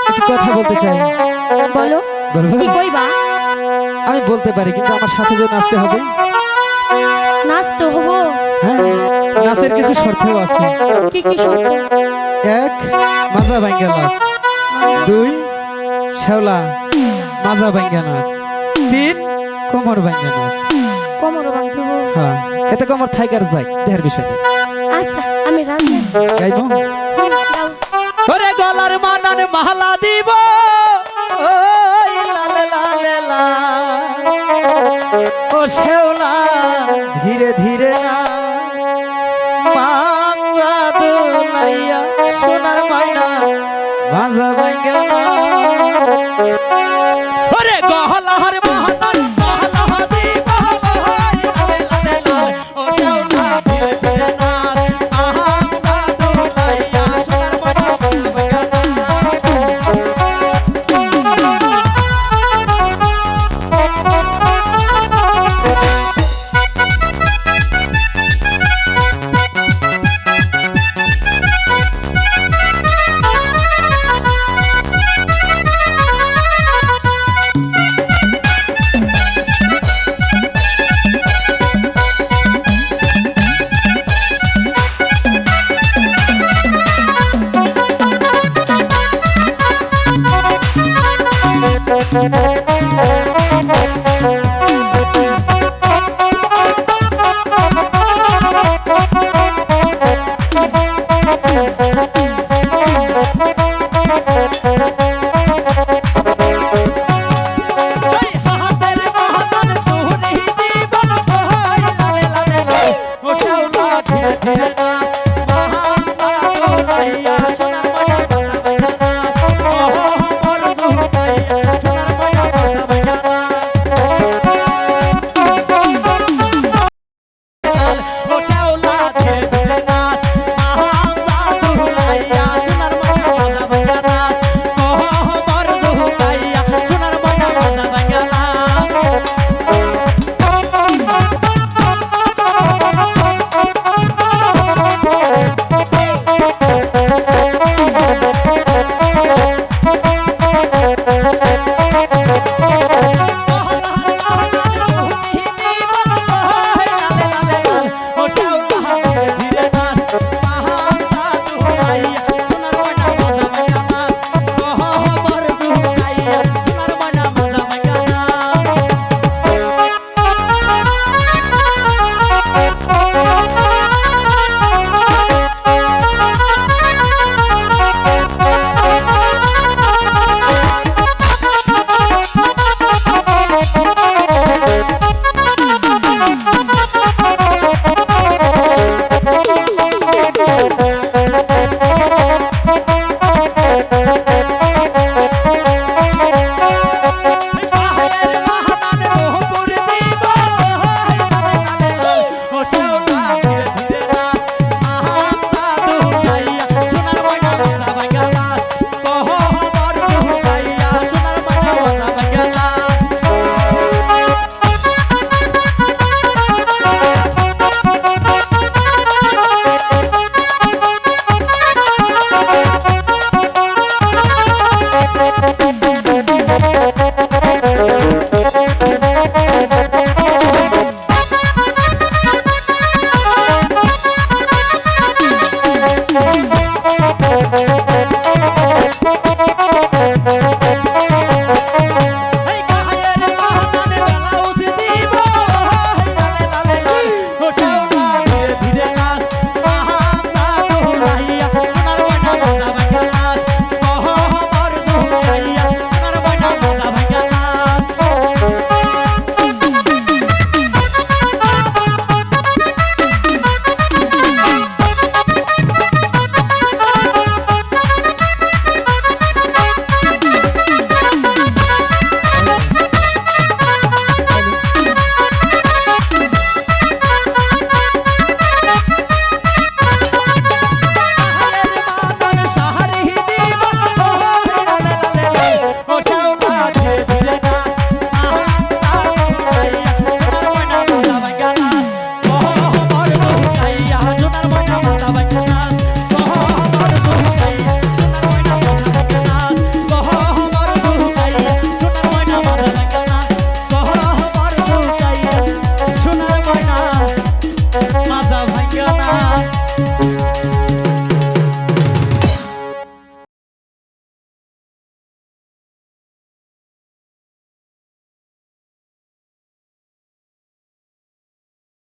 একটু কথা বলতে চাই। বলো বলবো? কি কইবা? আমি বলতে পারি, কিন্তু আমার সাথে যে নাচতে হবে। নাচতে হবো? হ্যাঁ, নাচের কিছু শর্তও আছে। কি কি শর্ত? 1, মাজা ভাঙ্গা নাচ। 2, শেওলা মাজা ভাঙ্গা নাচ। 3, কোমর ভাঙ্গা নাচ। কোমর ভাঙতে হবো? হ্যাঁ, এতে কোমর থাইকার যায় দেহের বিষয় নেই। আচ্ছা আমি রাজি আছি। গাইবো? গাও। ওরে গলার মানার মালা দিব, ওই লালে লালে লা। ও শেওলা ধীরে ধীরে না, মাজা দোলাইয়া সোনার ময়না মাজা ভাঙ্গা না। ওরে গলার মানার মালা দিব, ওই লালে লালে লা। ও শেওলা ধীরে ধীরে না, মাজা দোলাইয়া সোনার ময়না মাজা ভাঙ্গা না। আছি